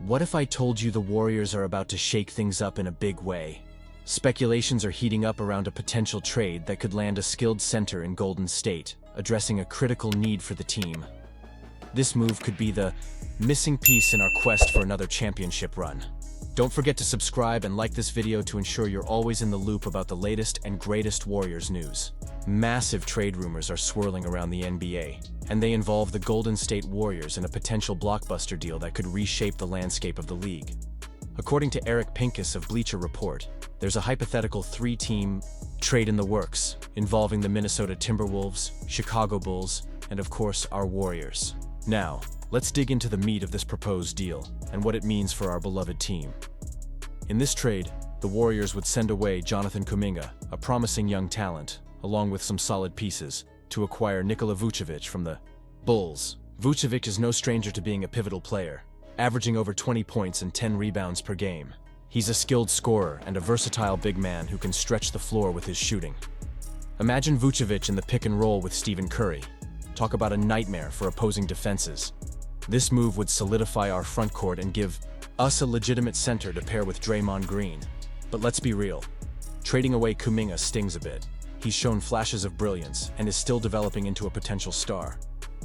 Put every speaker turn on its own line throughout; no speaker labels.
What if I told you the Warriors are about to shake things up in a big way? Speculations are heating up around a potential trade that could land a skilled center in Golden State, addressing a critical need for the team. This move could be the missing piece in our quest for another championship run. Don't forget to subscribe and like this video to ensure you're always in the loop about the latest and greatest Warriors news. Massive trade rumors are swirling around the NBA, and they involve the Golden State Warriors in a potential blockbuster deal that could reshape the landscape of the league. According to Eric Pincus of Bleacher Report, there's a hypothetical three-team trade in the works, involving the Minnesota Timberwolves, Chicago Bulls, and of course our Warriors. Now, let's dig into the meat of this proposed deal and what it means for our beloved team. In this trade, the Warriors would send away Jonathan Kuminga, a promising young talent, along with some solid pieces, to acquire Nikola Vucevic from the Bulls. Vucevic is no stranger to being a pivotal player, averaging over 20 points and 10 rebounds per game. He's a skilled scorer and a versatile big man who can stretch the floor with his shooting. Imagine Vucevic in the pick and roll with Stephen Curry. Talk about a nightmare for opposing defenses. This move would solidify our front court and give us a legitimate center to pair with Draymond Green. But let's be real, trading away Kuminga stings a bit. He's shown flashes of brilliance and is still developing into a potential star.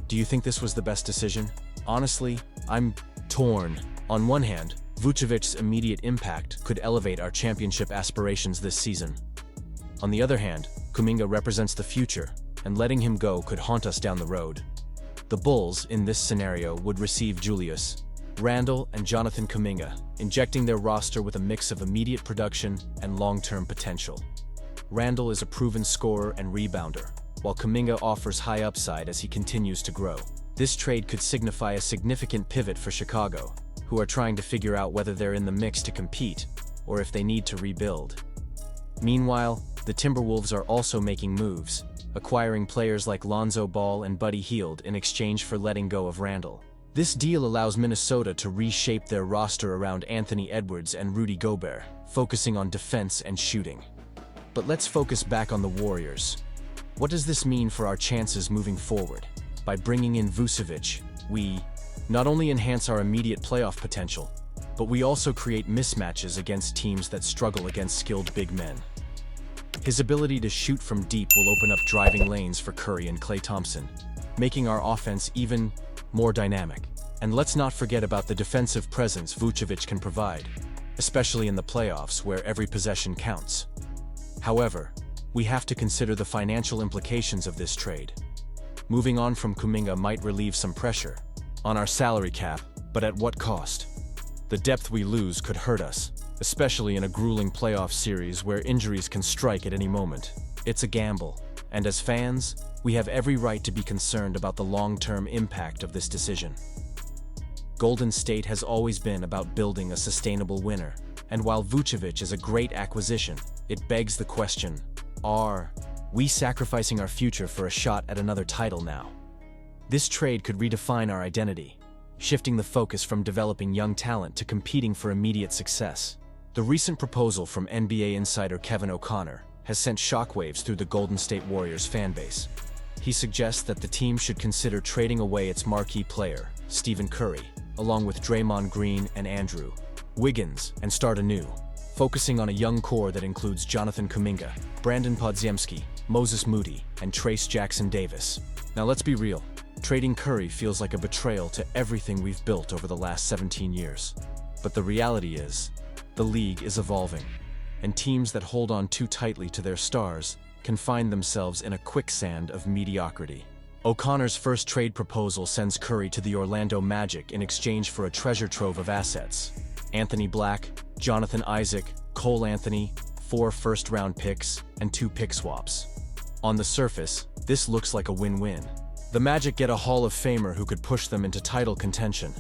Do you think this was the best decision? Honestly, I'm torn. On one hand, Vucevic's immediate impact could elevate our championship aspirations this season. On the other hand, Kuminga represents the future, and letting him go could haunt us down the road. The Bulls, in this scenario, would receive Julius Randle and Jonathan Kuminga, injecting their roster with a mix of immediate production and long-term potential. Randle is a proven scorer and rebounder, while Kuminga offers high upside as he continues to grow. This trade could signify a significant pivot for Chicago, who are trying to figure out whether they're in the mix to compete or if they need to rebuild. Meanwhile, the Timberwolves are also making moves, acquiring players like Lonzo Ball and Buddy Hield in exchange for letting go of Randle. This deal allows Minnesota to reshape their roster around Anthony Edwards and Rudy Gobert, focusing on defense and shooting. But let's focus back on the Warriors. What does this mean for our chances moving forward? By bringing in Vucevic, we not only enhance our immediate playoff potential, but we also create mismatches against teams that struggle against skilled big men. His ability to shoot from deep will open up driving lanes for Curry and Klay Thompson, making our offense even more dynamic. And let's not forget about the defensive presence Vucevic can provide, especially in the playoffs where every possession counts. However, we have to consider the financial implications of this trade. Moving on from Kuminga might relieve some pressure on our salary cap, but at what cost? The depth we lose could hurt us, especially in a grueling playoff series where injuries can strike at any moment. It's a gamble, and as fans, we have every right to be concerned about the long-term impact of this decision. Golden State has always been about building a sustainable winner, and while Vucevic is a great acquisition, it begs the question, are we sacrificing our future for a shot at another title now? This trade could redefine our identity, shifting the focus from developing young talent to competing for immediate success. The recent proposal from NBA insider Kevin O'Connor has sent shockwaves through the Golden State Warriors fanbase. He suggests that the team should consider trading away its marquee player, Stephen Curry, along with Draymond Green and Andrew Wiggins, and start anew, focusing on a young core that includes Jonathan Kuminga, Brandon Podziemski, Moses Moody, and Trace Jackson-Davis. Now let's be real, trading Curry feels like a betrayal to everything we've built over the last 17 years. But the reality is, the league is evolving, and teams that hold on too tightly to their stars can find themselves in a quicksand of mediocrity. O'Connor's first trade proposal sends Curry to the Orlando Magic in exchange for a treasure trove of assets: Anthony Black, Jonathan Isaac, Cole Anthony, 4 first-round picks, and 2 pick swaps. On the surface, this looks like a win-win. The Magic get a Hall of Famer who could push them into title contention.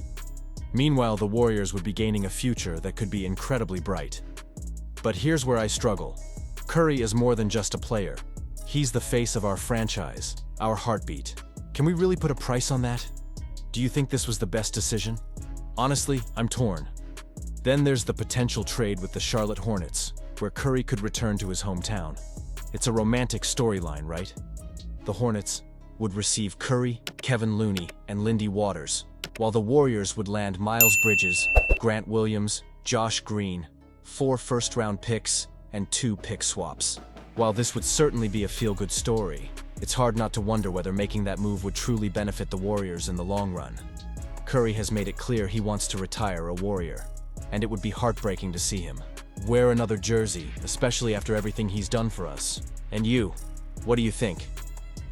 Meanwhile, the Warriors would be gaining a future that could be incredibly bright. But here's where I struggle. Curry is more than just a player. He's the face of our franchise, our heartbeat. Can we really put a price on that? Do you think this was the best decision? Honestly, I'm torn. Then there's the potential trade with the Charlotte Hornets, where Curry could return to his hometown. It's a romantic storyline, right? The Hornets would receive Curry, Kevin Looney, and Lindy Waters, while the Warriors would land Miles Bridges, Grant Williams, Josh Green, 4 first-round picks, and 2 pick swaps. While this would certainly be a feel-good story, it's hard not to wonder whether making that move would truly benefit the Warriors in the long run. Curry has made it clear he wants to retire a Warrior, and it would be heartbreaking to see him wear another jersey, especially after everything he's done for us. And you, what do you think?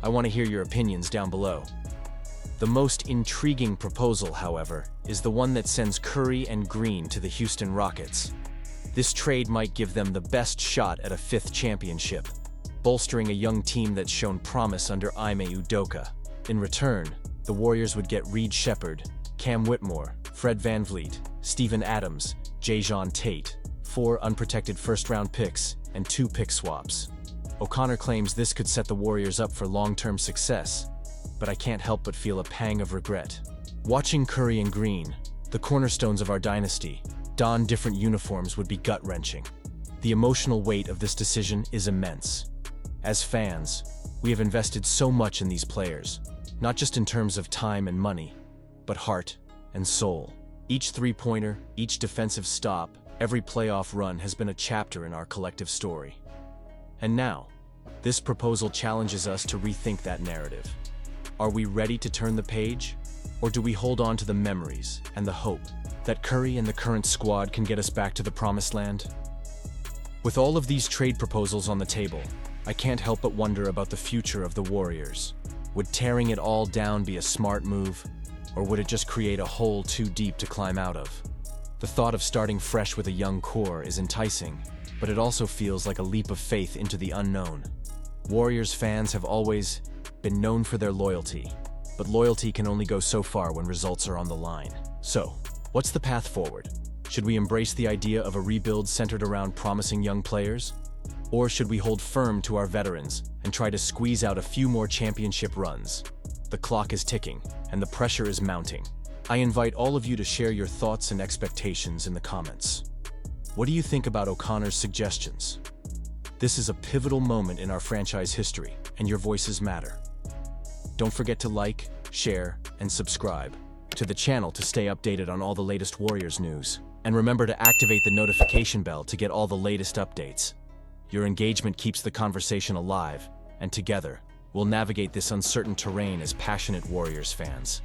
I want to hear your opinions down below. The most intriguing proposal, however, is the one that sends Curry and Green to the Houston Rockets. This trade might give them the best shot at a 5th championship, bolstering a young team that's shown promise under Ime Udoka. In return, the Warriors would get Reed Shepherd, Cam Whitmore, Fred VanVleet, Steven Adams, Jae'Sean Tate, 4 unprotected first-round picks, and 2 pick swaps. O'Connor claims this could set the Warriors up for long-term success, but I can't help but feel a pang of regret. Watching Curry and Green, the cornerstones of our dynasty, don different uniforms would be gut-wrenching. The emotional weight of this decision is immense. As fans, we have invested so much in these players, not just in terms of time and money, but heart and soul. Each three-pointer, each defensive stop, every playoff run has been a chapter in our collective story. And now, this proposal challenges us to rethink that narrative. Are we ready to turn the page? Or do we hold on to the memories and the hope that Curry and the current squad can get us back to the promised land? With all of these trade proposals on the table, I can't help but wonder about the future of the Warriors. Would tearing it all down be a smart move? Or would it just create a hole too deep to climb out of? The thought of starting fresh with a young core is enticing, but it also feels like a leap of faith into the unknown. Warriors fans have always been known for their loyalty, but loyalty can only go so far when results are on the line. So, what's the path forward? Should we embrace the idea of a rebuild centered around promising young players? Or should we hold firm to our veterans and try to squeeze out a few more championship runs? The clock is ticking, and the pressure is mounting. I invite all of you to share your thoughts and expectations in the comments. What do you think about O'Connor's suggestions? This is a pivotal moment in our franchise history, and your voices matter. Don't forget to like, share, and subscribe to the channel to stay updated on all the latest Warriors news. And remember to activate the notification bell to get all the latest updates. Your engagement keeps the conversation alive, and together, we'll navigate this uncertain terrain as passionate Warriors fans.